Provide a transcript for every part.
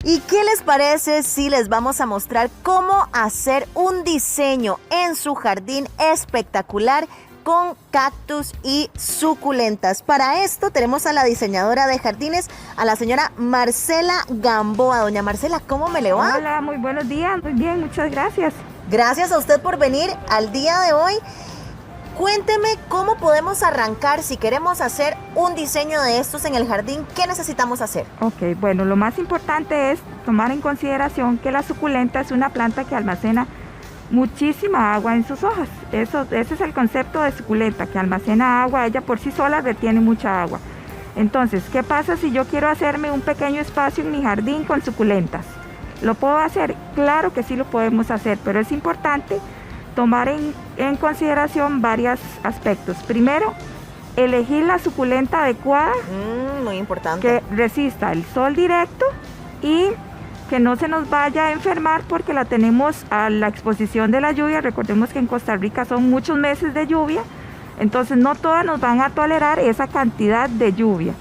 ¿Y qué les parece si les vamos a mostrar cómo hacer un diseño en su jardín espectacular con cactus y suculentas? Para esto tenemos a la diseñadora de jardines, a la señora Marcela Gamboa. Doña Marcela, ¿cómo me le va? Hola, muy buenos días, muy bien, muchas gracias. Gracias a usted por venir al día de hoy. Cuénteme cómo podemos arrancar si queremos hacer un diseño de estos en el jardín. ¿Qué necesitamos hacer? Ok, bueno, lo más importante es tomar en consideración que la suculenta es una planta que almacena muchísima agua en sus hojas. Ese es el concepto de suculenta, que almacena agua, ella por sí sola retiene mucha agua. Entonces, ¿qué pasa si yo quiero hacerme un pequeño espacio en mi jardín con suculentas? ¿Lo puedo hacer? Claro que sí lo podemos hacer, pero es importante tomar en consideración varios aspectos. Primero, elegir la suculenta adecuada, muy importante, que resista el sol directo y que no se nos vaya a enfermar porque la tenemos a la exposición de la lluvia. Recordemos que en Costa Rica son muchos meses de lluvia, entonces no todas nos van a tolerar esa cantidad de lluvia.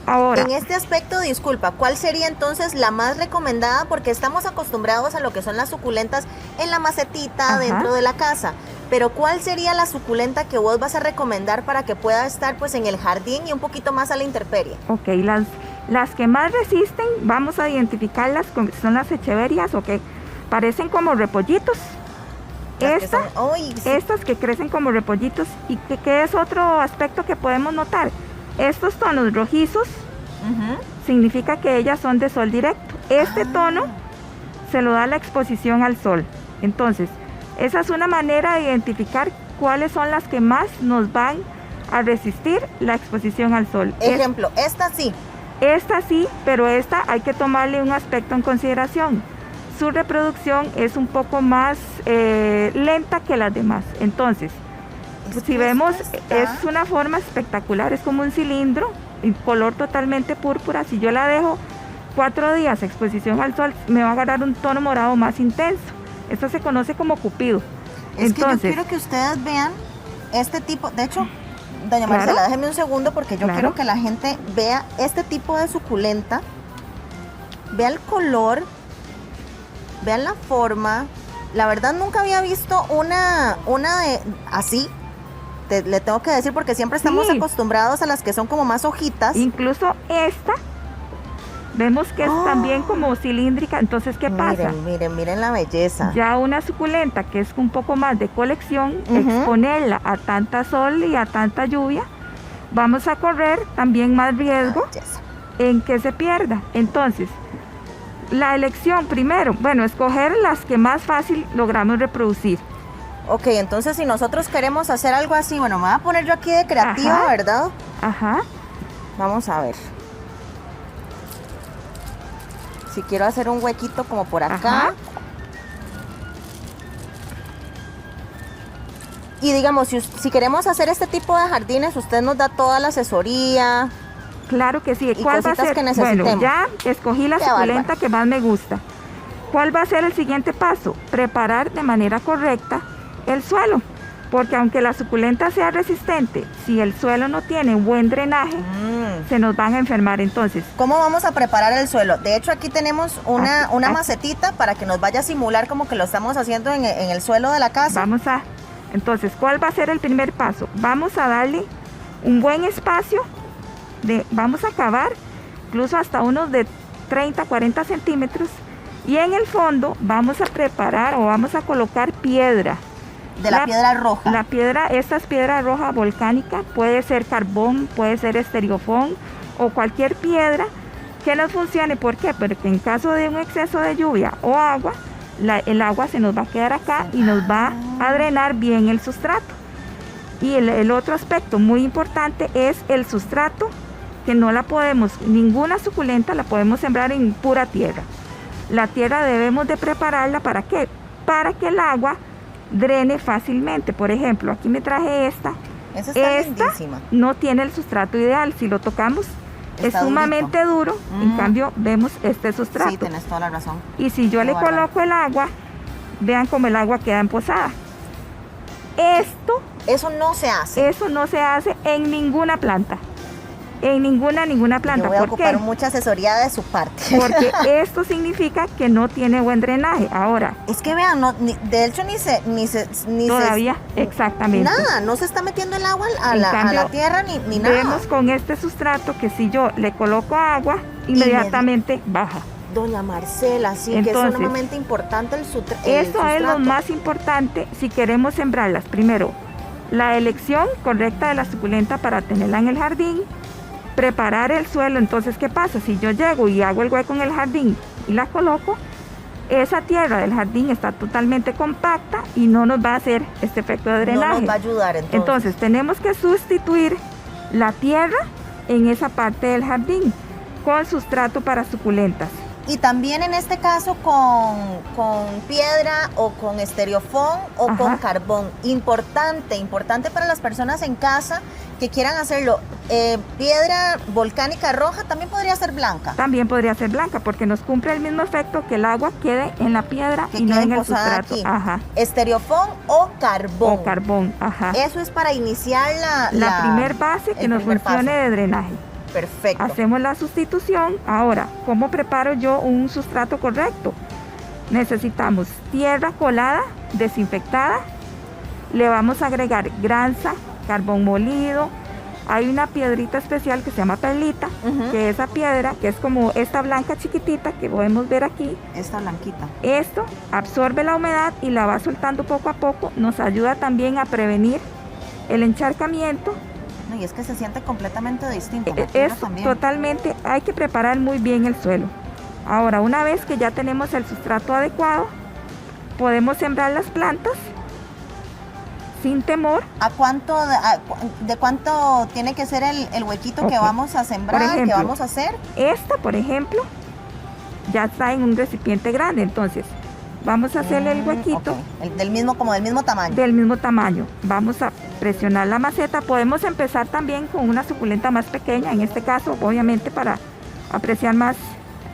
Ahora, en este aspecto, disculpa, ¿cuál sería entonces la más recomendada? Porque estamos acostumbrados a lo que son las suculentas en la macetita dentro de la casa. Pero ¿cuál sería la suculenta que vos vas a recomendar para que pueda estar pues en el jardín y un poquito más a la intemperie? Ok, las que más resisten, vamos a identificarlas con, son las echeverias, que parecen como repollitos. Estas que crecen como repollitos. ¿Y qué es otro aspecto que podemos notar? Estos tonos rojizos significa que ellas son de sol directo. Este tono se lo da la exposición al sol. Entonces, esa es una manera de identificar cuáles son las que más nos van a resistir la exposición al sol. Ejemplo, esta sí. Esta sí, pero esta hay que tomarle un aspecto en consideración. Su reproducción es un poco más lenta que las demás. Entonces, si vemos, es una forma espectacular, es como un cilindro, en color totalmente púrpura. Si yo la dejo 4 días exposición al sol, me va a agarrar un tono morado más intenso. Esto se conoce como cupido. Entonces, que yo quiero que ustedes vean este tipo, de hecho, doña Marcela, déjeme un segundo porque yo quiero que la gente vea este tipo de suculenta, vea el color, vean la forma. La verdad nunca había visto una de así. Le tengo que decir porque siempre estamos acostumbrados a las que son como más hojitas. Incluso esta, vemos que es también como cilíndrica. Entonces, ¿qué pasa? Miren la belleza. Ya una suculenta que es un poco más de colección, exponerla a tanta sol y a tanta lluvia, vamos a correr también más riesgo en que se pierda. Entonces, la elección primero, escoger las que más fácil logramos reproducir. Ok, entonces si nosotros queremos hacer algo así, me voy a poner yo aquí de creativa, ¿verdad? Vamos a ver. Si quiero hacer un huequito como por acá. Y digamos, si queremos hacer este tipo de jardines, usted nos da toda la asesoría. Claro que sí. ¿Cuál va a ser? Que necesitemos. Bueno, ya escogí la suculenta que más me gusta. ¿Cuál va a ser el siguiente paso? Preparar de manera correcta el suelo, porque aunque la suculenta sea resistente, si el suelo no tiene buen drenaje, se nos van a enfermar. Entonces, ¿cómo vamos a preparar el suelo? De hecho, aquí tenemos una macetita para que nos vaya a simular como que lo estamos haciendo en el suelo de la casa. Entonces, ¿cuál va a ser el primer paso? Vamos a darle un buen espacio, vamos a cavar incluso hasta unos de 30, 40 centímetros, y en el fondo vamos a preparar o vamos a colocar piedra. De la piedra roja. Esta es piedra roja volcánica, puede ser carbón, puede ser estereofón o cualquier piedra que nos funcione. ¿Por qué? Porque en caso de un exceso de lluvia o agua, el agua se nos va a quedar acá y nos va a drenar bien el sustrato. Y el otro aspecto muy importante es el sustrato, que no la podemos, ninguna suculenta la podemos sembrar en pura tierra. La tierra debemos de prepararla, ¿para qué? Para que el agua drene fácilmente. Por ejemplo, aquí me traje esta. Esta está lindísima. No tiene el sustrato ideal. Si lo tocamos, es sumamente duro. En cambio, vemos este sustrato. Sí, tienes toda la razón. Y si yo le coloco el agua, vean cómo el agua queda emposada. Eso no se hace. Eso no se hace en ninguna planta. En ninguna planta. Yo voy a ¿Por ocupar qué? mucha asesoría de su parte. Porque esto significa que no tiene buen drenaje. Ahora, Es que vean, de hecho todavía, exactamente. nada, no se está metiendo el agua a En la cambio, tierra ni nada. Vemos con este sustrato que si yo le coloco agua, inmediatamente baja. Doña Marcela, sí, que es Entonces, sumamente importante el sustrato. Eso es lo más importante si queremos sembrarlas. Primero, la elección correcta de la suculenta para tenerla en el jardín, preparar el suelo. Entonces, ¿qué pasa? Si yo llego y hago el hueco en el jardín y la coloco, esa tierra del jardín está totalmente compacta y no nos va a hacer este efecto de drenaje. No nos va a ayudar Entonces, tenemos que sustituir la tierra en esa parte del jardín con sustrato para suculentas. Y también en este caso con piedra o con estereofón o con carbón. Importante para las personas en casa que quieran hacerlo. Piedra volcánica roja también podría ser blanca. También podría ser blanca porque nos cumple el mismo efecto que el agua quede en la piedra y no en el sustrato. Aquí. Estereofón o carbón. O carbón, Eso es para iniciar la primer base que nos funcione de drenaje. Perfecto. Hacemos la sustitución. Ahora, ¿cómo preparo yo un sustrato correcto? Necesitamos tierra colada, desinfectada. Le vamos a agregar granza, carbón molido. Hay una piedrita especial que se llama perlita, que esa piedra, que es como esta blanca chiquitita que podemos ver aquí. Esta blanquita. Esto absorbe la humedad y la va soltando poco a poco. Nos ayuda también a prevenir el encharcamiento. No, y es que se siente completamente distinto. Es totalmente, hay que preparar muy bien el suelo. Ahora, una vez que ya tenemos el sustrato adecuado, podemos sembrar las plantas sin temor. ¿De cuánto tiene que ser el huequito que vamos a sembrar, por ejemplo, que vamos a hacer? Esta, por ejemplo, ya está en un recipiente grande, entonces vamos a hacerle el huequito. Del mismo tamaño. Del mismo tamaño. Vamos a presionar la maceta. Podemos empezar también con una suculenta más pequeña, en este caso, obviamente, para apreciar más.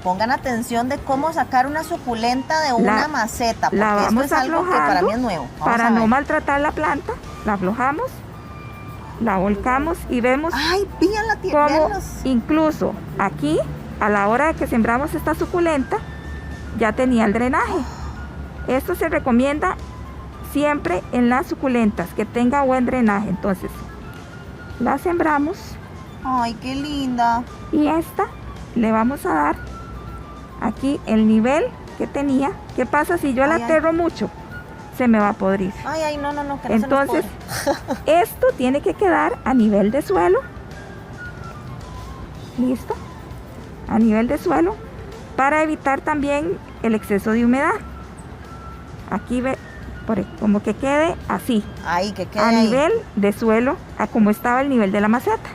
Pongan atención de cómo sacar una suculenta de una maceta, porque la vamos esto es algo que para mí es nuevo. Para no maltratar la planta, la aflojamos, la volcamos y vemos. ¡Ay, vean la tierra! Cómo incluso aquí, a la hora de que sembramos esta suculenta, ya tenía el drenaje. Esto se recomienda siempre en las suculentas, que tenga buen drenaje. Entonces, la sembramos. ¡Ay, qué linda! Y esta le vamos a dar aquí el nivel que tenía. ¿Qué pasa si yo la aterro mucho? Se me va a podrir. Ay, no, que no. Entonces, esto tiene que quedar a nivel de suelo. ¿Listo? A nivel de suelo, para evitar también el exceso de humedad. Aquí ve, como que quede así. Ahí, que quede a ahí. Nivel de suelo, a como estaba el nivel de la maceta.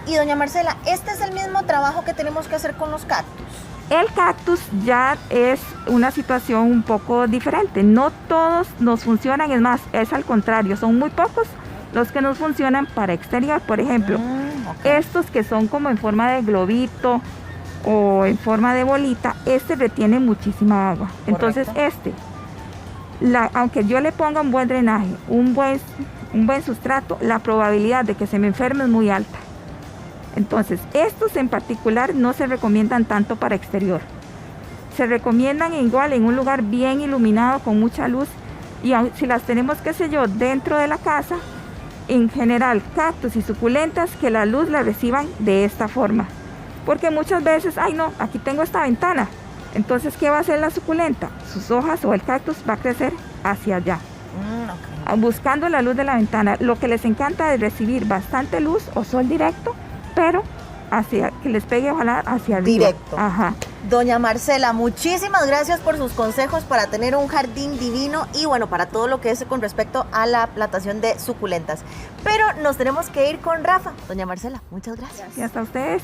Y doña Marcela, ¿este es el mismo trabajo que tenemos que hacer con los cactus? El cactus ya es una situación un poco diferente. No todos nos funcionan, es más, es al contrario, son muy pocos los que nos funcionan para exterior. Por ejemplo, estos que son como en forma de globito o en forma de bolita, este retiene muchísima agua. Entonces aunque yo le ponga un buen drenaje, un buen sustrato, la probabilidad de que se me enferme es muy alta. Entonces, estos en particular no se recomiendan tanto para exterior. Se recomiendan igual en un lugar bien iluminado, con mucha luz. Y si las tenemos, qué sé yo, dentro de la casa, en general, cactus y suculentas, que la luz la reciban de esta forma. Porque muchas veces, ay no, aquí tengo esta ventana. Entonces, ¿qué va a hacer la suculenta? Sus hojas o el cactus va a crecer hacia allá. Buscando la luz de la ventana. Lo que les encanta es recibir bastante luz o sol directo, pero que les pegue ojalá hacia arriba. Directo. Doña Marcela, muchísimas gracias por sus consejos para tener un jardín divino y bueno, para todo lo que es con respecto a la plantación de suculentas. Pero nos tenemos que ir con Rafa. Doña Marcela, muchas gracias. Y hasta ustedes.